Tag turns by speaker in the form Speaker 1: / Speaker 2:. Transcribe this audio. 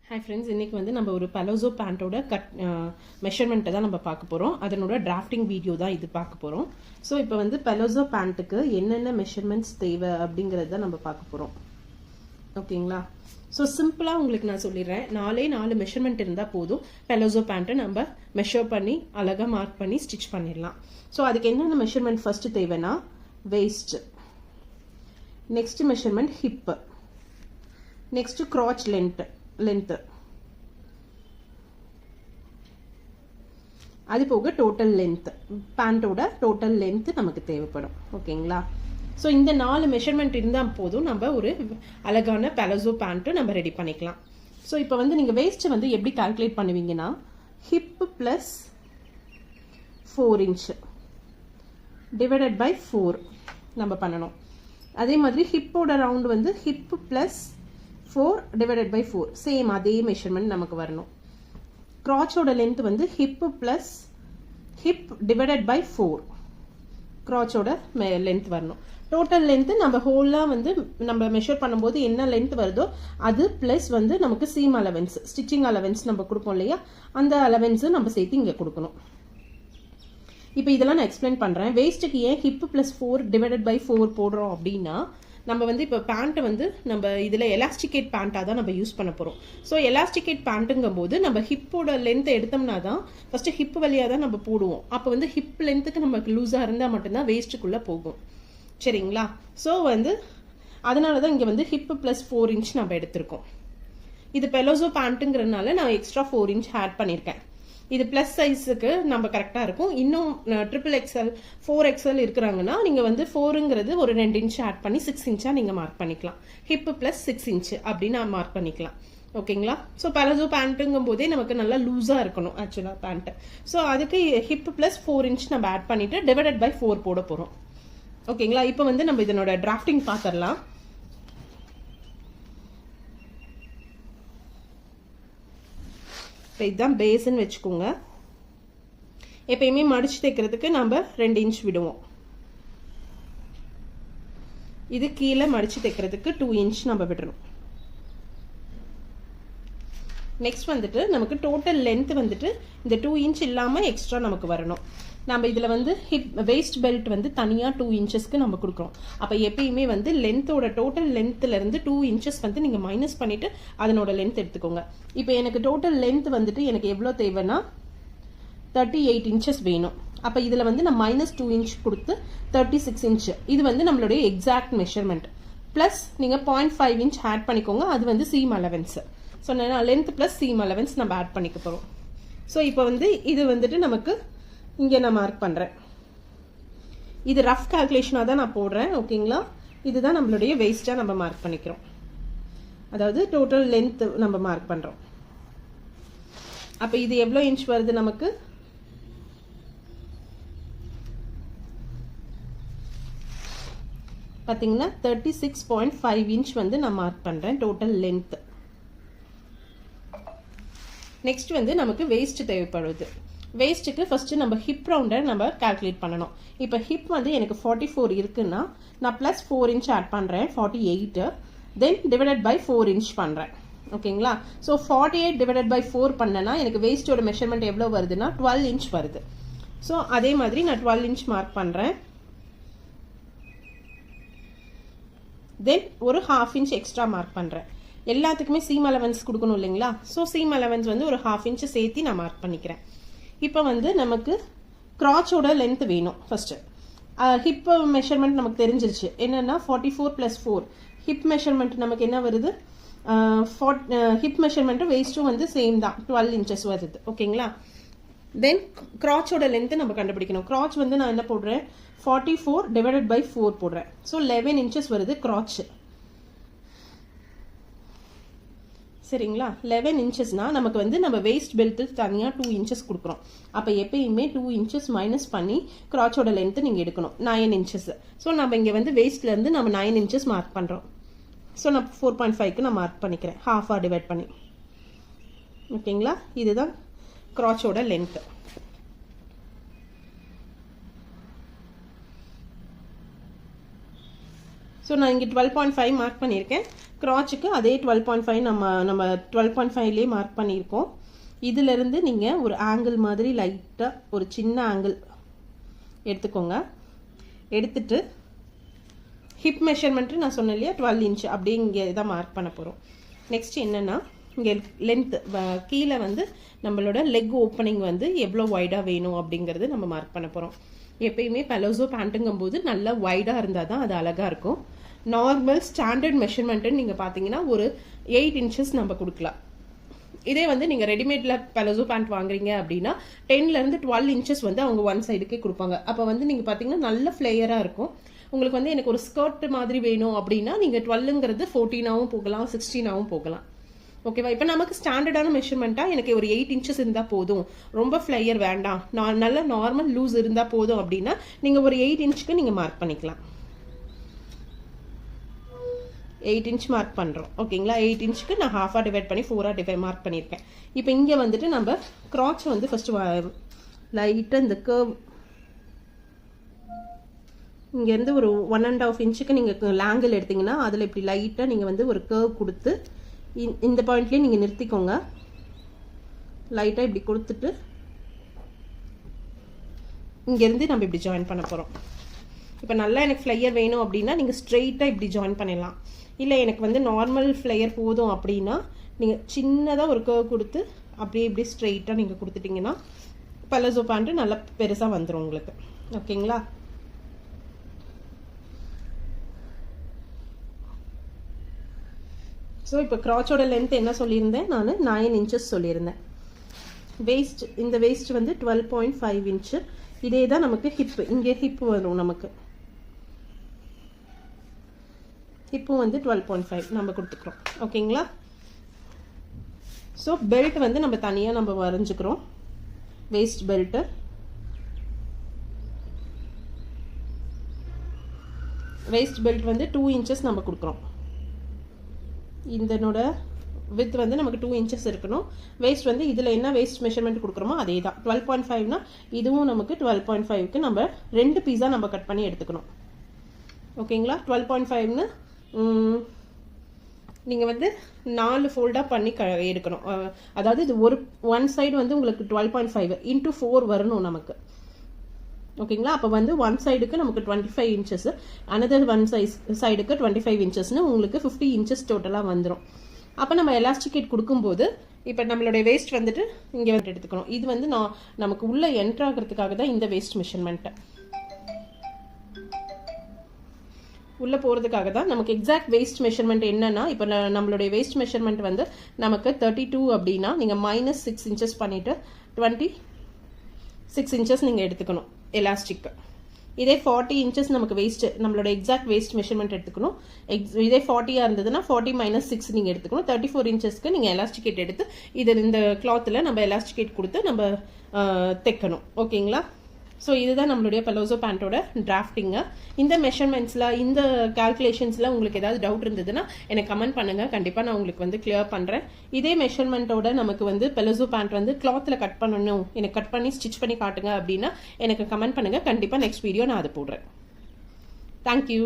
Speaker 1: Hi friends, இன்னைக்கு வந்து நம்ம ஒரு palazzo pant-ஓட மெஷர்மெண்ட்டை தான் நம்ம பார்க்க போகிறோம். அதனோட டிராஃப்டிங் வீடியோ தான் இது பார்க்க போகிறோம். ஸோ இப்போ வந்து palazzo pant-க்கு என்னென்ன மெஷர்மெண்ட்ஸ் தேவை அப்படிங்கிறது தான் நம்ம பார்க்க போகிறோம். ஓகேங்களா? ஸோ சிம்பிளாக உங்களுக்கு நான் சொல்லிடுறேன். 4 மெஷர்மெண்ட் இருந்தால் போதும். palazzo pant-ஐ நம்ம மெஷர் பண்ணி அழகாக மார்க் பண்ணி ஸ்டிச் பண்ணிடலாம். ஸோ அதுக்கு என்னென்ன மெஷர்மெண்ட் ஃபர்ஸ்ட் தேவைன்னா waste, next measurement hip, next crotch length, அது போக டோட்டல் லென்த், பேண்டோட டோட்டல் லென்த் நமக்கு தேவைப்படும். ஓகேங்களா? ஸோ இந்த 4 மெஷர்மெண்ட் இருந்தால் போதும், நம்ம ஒரு அழகான palazzo பேண்ட்டு நம்ம ரெடி பண்ணிக்கலாம். ஸோ இப்போ வந்து நீங்கள் வேஸ்ட்டு வந்து எப்படி கால்குலேட் பண்ணுவீங்கன்னா hip plus 4 inch divided by 4 நம்ம பண்ணணும். அதே மாதிரி ஹிப்போட ரவுண்ட் வந்து hip plus 4 divided by 4 same அதே மெஷர்மெண்ட் நமக்கு வரணும். crotchோட லென்த் வந்து hip plus hip divided by 4 crotchோட லென்த் வரணும். டோட்டல் லென்த் நம்ம ஹோலாக வந்து நம்ம மெஷர் பண்ணும்போது என்ன லென்த் வருதோ அது ப்ளஸ் வந்து நமக்கு சீம் அலவன்ஸ், ஸ்டிச்சிங் அலவன்ஸ் நம்ம கொடுப்போம் இல்லையா, அந்த அலவன்ஸு நம்ம சேர்த்து இங்கே கொடுக்கணும். இப்போ இதெல்லாம் நான் எக்ஸ்பிளைன் பண்ணுறேன். வேஸ்ட்டுக்கு ஏன் ஹிப் ப்ளஸ் 4 டிவைடட் பை 4 போடுறோம் அப்படின்னா, நம்ம வந்து இப்போ பேண்ட்டை வந்து நம்ம இதில் எலாஸ்டிகேட் பேண்ட்டாக தான் நம்ம யூஸ் பண்ண போகிறோம். ஸோ எலாஸ்டிகேட் பேண்ட்டுங்கும் போது நம்ம ஹிப்போட லென்த்தை எடுத்தோம்னா தான் ஃபஸ்ட்டு ஹிப் வழியாக தான் நம்ம போடுவோம். அப்போ வந்து ஹிப் லென்த்துக்கு நமக்கு லூஸாக இருந்தால் மட்டும்தான் வேஸ்ட்டுக்குள்ளே போகும். சரிங்களா? ஸோ வந்து அதனால தான் இங்கே வந்து ஹிப் ப்ளஸ் 4 இன்ச் நம்ம எடுத்திருக்கோம். இது palazzo பேண்ட்டுங்கிறதுனால நான் எக்ஸ்ட்ரா 4 இன்ச் ஆட் பண்ணியிருக்கேன். இது ப்ளஸ் சைஸுக்கு நம்ம கரெக்டாக இருக்கும். இன்னும் XXL 4XL இருக்கிறாங்கன்னா நீங்கள் வந்து 4ங்கிறது ஒரு 2 இன்ச் ஆட் பண்ணி 6 இன்ச்சாக நீங்கள் மார்க் பண்ணிக்கலாம். ஹிப்பு ப்ளஸ் 6 இன்ச் அப்படின்னு நான் மார்க் பண்ணிக்கலாம். ஓகேங்களா? ஸோ palazzo பேண்ட்டுங்கும் போதே நமக்கு நல்லா லூஸாக இருக்கணும் ஆக்சுவலாக பேண்ட்டு. ஸோ அதுக்கு ஹிப்பு ப்ளஸ் 4 இன்ச் நம்ம ஆட் பண்ணிவிட்டு டிவைடட் பை 4 போட போகிறோம். ஓகேங்களா? இப்போ வந்து நம்ம இதனோட டிராஃப்டிங் பார்த்துடலாம். இப்போ இதுதான் பேஸ்ன்னு வச்சுக்கோங்க. எப்பயுமே மடிச்சு தைக்கிறதுக்கு நம்ம 2 இன்ச் விடுவோம். இது கீழே மடிச்சு தைக்கிறதுக்கு 2 இன்ச் நம்ம விடணும். நெக்ஸ்ட் வந்துட்டு நமக்கு டோட்டல் லென்த் வந்துட்டு இந்த 2 இன்ச் இல்லாமல் எக்ஸ்ட்ரா நமக்கு வரணும். நம்ம இதில் வந்து வேஸ்ட் பெல்ட் வந்து தனியாக 2 இன்ச்சஸ்க்கு நம்ம கொடுக்குறோம். அப்போ எப்பயுமே வந்து லென்த்தோட டோட்டல் லென்த்துலேருந்து 2 இன்ச்சஸ் வந்து நீங்கள் மைனஸ் பண்ணிவிட்டு அதனோட லென்த் எடுத்துக்கோங்க. இப்போ எனக்கு டோட்டல் லென்த் வந்துட்டு எனக்கு எவ்வளோ தேவைன்னா 38 இன்ச்சஸ் வேணும். அப்போ இதில் வந்து நான் -2 இன்ச் கொடுத்து 36 இன்ச், இது வந்து நம்மளுடைய எக்ஸாக்ட் மெஷர்மெண்ட். ப்ளஸ் நீங்கள் 0.5 இன்ச் ஆட் பண்ணிக்கோங்க, அது வந்து சீம் அலவன்ஸ். ஸோ நான் லென்த் ப்ளஸ் சீம் அலவன்ஸ் நம்ம ஆட் பண்ணிக்க போகிறோம். ஸோ இப்போ வந்து இது வந்துட்டு நமக்கு இங்கே நான் மார்க் பண்ணுறேன். இது ரஃப் கால்குலேஷனாக தான் நான் போடுறேன். ஓகேங்களா? இதுதான் நம்மளுடைய வேஸ்ட்டாக நம்ம மார்க் பண்ணிக்கிறோம். அதாவது டோட்டல் லென்த் நம்ம மார்க் பண்ணுறோம். அப்போ இது எவ்வளோ இன்ச் வருது நமக்கு? பார்த்தீங்கன்னா 36.5 இன்ச் வந்து நான் மார்க் பண்ணுறேன் டோட்டல் லென்த். நெக்ஸ்ட் வந்து நமக்கு வேஸ்ட் தேவைப்படுது. வேஸ்ட்டுக்கு ஃபஸ்ட்டு நம்ம ஹிப் ரவுண்டை நம்ம கால்குலேட் பண்ணணும். இப்போ ஹிப் வந்து எனக்கு 44 இருக்குன்னா நான் ப்ளஸ் 4 இன்ச் ஆட் பண்ணுறேன் 48, தென் டிவைடட் பை 4 இன்ச் பண்ணுறேன். ஓகேங்களா? ஸோ 48 டிவைடட் பை 4 பண்ணேன்னா எனக்கு வேஸ்ட்டோட மெஷர்மெண்ட் எவ்வளோ வருதுன்னா 12 இன்ச் வருது. ஸோ அதே மாதிரி நான் 12 இன்ச் மார்க் பண்ணுறேன். தென் ஒரு 1/2 இன்ச் எக்ஸ்ட்ரா மார்க் பண்ணுறேன். எல்லாத்துக்குமே சீம் அலவன்ஸ் கொடுக்கணும் இல்லைங்களா? ஸோ சீம் அலவன்ஸ் வந்து ஒரு 1/2 இன்ச் சேர்த்து நான் மார்க் பண்ணிக்கிறேன். இப்போ வந்து நமக்கு crotchோட லென்த் வேணும். ஃபஸ்ட்டு ஹிப் மெஷர்மெண்ட் நமக்கு தெரிஞ்சிருச்சு. என்னென்னா 44 + 4 ஹிப் மெஷர்மெண்ட் நமக்கு என்ன வருது? ஹிப் மெஷர்மெண்ட்டும் வேஸ்ட்டும் வந்து சேம் தான், 12 இன்ச்சஸ் வருது. ஓகேங்களா? தென் crotchோட லென்த்து நம்ம கண்டுபிடிக்கணும். crotch வந்து நான் என்ன போடுறேன்? 44 டிவைடட் பை 4 போடுறேன். ஸோ 11 இன்ச்சஸ் வருது crotch. சரிங்களா? 11 இன்ச்சஸ்னா நமக்கு வந்து நம்ம வேஸ்ட் பெல்ட்டு தனியாக 2 இன்ச்சஸ் கொடுக்குறோம். அப்போ எப்பயுமே 2 இன்ச்சஸ் மைனஸ் பண்ணி crotchோட லென்த்து நீங்கள் எடுக்கணும் 9 இன்ச்சஸ். ஸோ நம்ம இங்கே வந்து வேஸ்ட்லேருந்து நம்ம 9 இன்ச்சஸ் மார்க் பண்ணுறோம். ஸோ நான் 4.5க்கு நான் மார்க் பண்ணிக்கிறேன், ஹாஃபாக டிவைட் பண்ணி. ஓகேங்களா? இதுதான் crotchோட லென்த்து. ஸோ நான் இங்கே 12.5 மார்க் பண்ணியிருக்கேன். க்ராச்சுக்கு அதே 12.5 நம்ம 12.5லேயே மார்க் பண்ணியிருக்கோம். இதிலிருந்து நீங்கள் ஒரு ஆங்கிள் மாதிரி லைட்டாக ஒரு சின்ன ஆங்கிள் எடுத்துக்கோங்க. எடுத்துட்டு ஹிப் மெஷர்மெண்ட்டு நான் சொன்னேன் இல்லையா 12 இன்ச் அப்படியே இங்கே தான் மார்க் பண்ண போகிறோம். நெக்ஸ்ட் என்னென்னா இங்கே லென்த்து கீழே வந்து நம்மளோட லெக் ஓப்பனிங் வந்து எவ்வளோ வைடாக வேணும் அப்படிங்கிறது நம்ம மார்க் பண்ண போகிறோம். எப்பயுமே பலோசோ பேண்ட்டுங்கும் போது நல்லா வைடாக இருந்தால் தான் அது அழகாக இருக்கும். நார்மல் ஸ்டாண்டர்ட் மெஷர்மெண்ட்டுன்னு நீங்கள் பார்த்தீங்கன்னா ஒரு 8 இன்ச்சஸ் நம்ம கொடுக்கலாம். இதே வந்து நீங்கள் ரெடிமேடில் பலோசோ பேண்ட் வாங்குறீங்க அப்படின்னா 10லேருந்து 12 இன்ச்சஸ் வந்து அவங்க ஒன் சைடுக்கே கொடுப்பாங்க. அப்போ வந்து நீங்கள் பார்த்தீங்கன்னா நல்ல ஃப்ளேயராக இருக்கும். உங்களுக்கு வந்து எனக்கு ஒரு ஸ்கர்ட் மாதிரி வேணும் அப்படின்னா நீங்கள் 12ங்கிறது 14ஆகவும் போகலாம், 16ஆகவும் போகலாம். ஓகேவா? இப்போ நமக்கு ஸ்டாண்டர்டான மெஷர்மெண்ட்டாக எனக்கு ஒரு 8 இன்ச்சஸ் இருந்தால் போதும், ரொம்ப ஃப்ளையர் வேண்டாம், நல்ல நார்மல் லூஸ் இருந்தால் போதும் அப்படின்னா நீங்கள் ஒரு 8 இன்ச்சுக்கு நீங்கள் மார்க் பண்ணிக்கலாம். 8 இன்ச் மார்க் பண்ணுறோம். ஓகேங்களா? 8 இன்ச்சுக்கு நான் ஹாஃபாக டிவைட் பண்ணி 4ஆக மார்க் பண்ணியிருக்கேன். இப்போ இங்கே வந்துட்டு நம்ம க்ராச் வந்து ஃபஸ்ட்டு லைட்டாக இந்த கர்வ் இங்கேருந்து ஒரு 1.5 இன்ச்சுக்கு நீங்கள் ஆங்கிள் எடுத்திங்கன்னா அதில் இப்படி லைட்டாக நீங்கள் வந்து ஒரு கர்வ் கொடுத்து இந்த பாயிண்ட்லேயே நீங்கள் நிறுத்திக்கோங்க. லைட்டாக இப்படி கொடுத்துட்டு இங்கேருந்து நம்ம இப்படி ஜாயின் பண்ண போகிறோம். இப்போ நல்லா எனக்கு ஃப்ளையர் வேணும் அப்படின்னா நீங்கள் ஸ்ட்ரெயிட்டாக இப்படி ஜாயின் பண்ணிடலாம். இல்லை எனக்கு வந்து நார்மல் ஃப்ளையர் போதும் அப்படின்னா நீங்கள் சின்னதாக ஒரு கர்வ் கொடுத்து அப்படியே இப்படி ஸ்ட்ரெயிட்டாக நீங்கள் கொடுத்துட்டிங்கன்னா பலோசோ பேண்ட்டு நல்லா பெருசாக வந்துடும் உங்களுக்கு. ஓகேங்களா? ஸோ இப்போ க்ராச்சோட லென்த் என்ன சொல்லியிருந்தேன் நான் 9 இன்ச்சஸ் சொல்லியிருந்தேன். வேஸ்ட் இந்த வேஸ்ட் வந்து 12.5 இன்ச்சு. இதே தான் நமக்கு ஹிப்பு, இங்கே ஹிப்பு வரும். நமக்கு ஹிப்பும் வந்து 12.5 நம்ம கொடுத்துக்கிறோம். ஓகேங்களா? ஸோ பெல்ட் வந்து நம்ம தனியாக நம்ம வரைஞ்சிக்கிறோம். வேஸ்ட் பெல்ட்டு வந்து 2 இன்ச்சஸ் நம்ம கொடுக்குறோம். இதனோட வித் வந்து நமக்கு 2 இன்ச்சஸ் இருக்கணும். வேஸ்ட் வந்து இதில் என்ன வேஸ்ட் மெஷர்மெண்ட் கொடுக்குறோமோ அதே தான். 12.5னா இதுவும் நமக்கு 12.5க்கு நம்ம 2 பீஸாக நம்ம கட் பண்ணி எடுத்துக்கணும். ஓகேங்களா? 12.5ன்னு நீங்கள் வந்து 4 ஃபோல்டாக பண்ணி எடுக்கணும். அதாவது இது ஒன் சைடு வந்து உங்களுக்கு 12.5 into 4 வரணும் நமக்கு. ஓகேங்களா? அப்போ வந்து ஒன் சைடுக்கு நமக்கு 25 இன்ச்சஸ், அனதர் ஒன் சைடுக்கு 25 இன்ச்சஸ்னு உங்களுக்கு 50 இன்ச்சஸ் டோட்டலாக வந்துடும். அப்போ நம்ம எலாஸ்டிகேட் கொடுக்கும்போது இப்போ நம்மளுடைய வேஸ்ட் வந்துட்டு இங்கே வந்துட்டு எடுத்துக்கணும். இது வந்து நமக்கு உள்ளே என்ட்ராகிறதுக்காக தான் இந்த வேஸ்ட் மெஷர்மெண்ட்டை உள்ளே போகிறதுக்காக தான். நமக்கு எக்ஸாக்ட் வேஸ்ட் மெஷர்மெண்ட் என்னன்னா இப்போ நம்மளுடைய வேஸ்ட் மெஷர்மெண்ட் வந்து நமக்கு 32 அப்படின்னா நீங்கள் -6 இன்ச்சஸ் பண்ணிவிட்டு 26 இன்ச்சஸ் நீங்கள் எடுத்துக்கணும் எலாஸ்டிக். இதே 40 இன்ச்சஸ் நமக்கு வேஸ்ட், நம்மளோட எக்ஸாக்ட் வேஸ்ட் மெஷர்மெண்ட் எடுத்துக்கணும். இதே 40 இருந்ததுன்னா 40 - 6 நீங்கள் எடுத்துக்கணும். 34 இன்ச்சஸ்க்கு நீங்கள் எலாஸ்டிகேட் எடுத்து இதில் இந்த கிளாத்தில் நம்ம எலாஸ்டிகேட் கொடுத்து நம்ம தைக்கணும். ஓகேங்களா? ஸோ இதுதான் நம்மளுடைய பலோசோ பேண்ட்டோட டிராஃப்டிங்கு. இந்த மெஷர்மெண்ட்ஸில் இந்த கால்குலேஷன்ஸில் உங்களுக்கு ஏதாவது டவுட் இருந்ததுன்னா எனக்கு கமெண்ட் பண்ணுங்கள். கண்டிப்பாக நான் உங்களுக்கு வந்து கிளியர் பண்ணுறேன். இதே மெஷர்மெண்ட்டோட நமக்கு வந்து பலோசோ பேண்ட் வந்து கிளாத்தில் கட் பண்ணணும், எனக்கு கட் பண்ணி ஸ்டிச் பண்ணி காட்டுங்க அப்படின்னா எனக்கு கமெண்ட் பண்ணுங்கள். கண்டிப்பாக நெக்ஸ்ட் வீடியோ நான் அதை போடுறேன். தேங்க்யூ.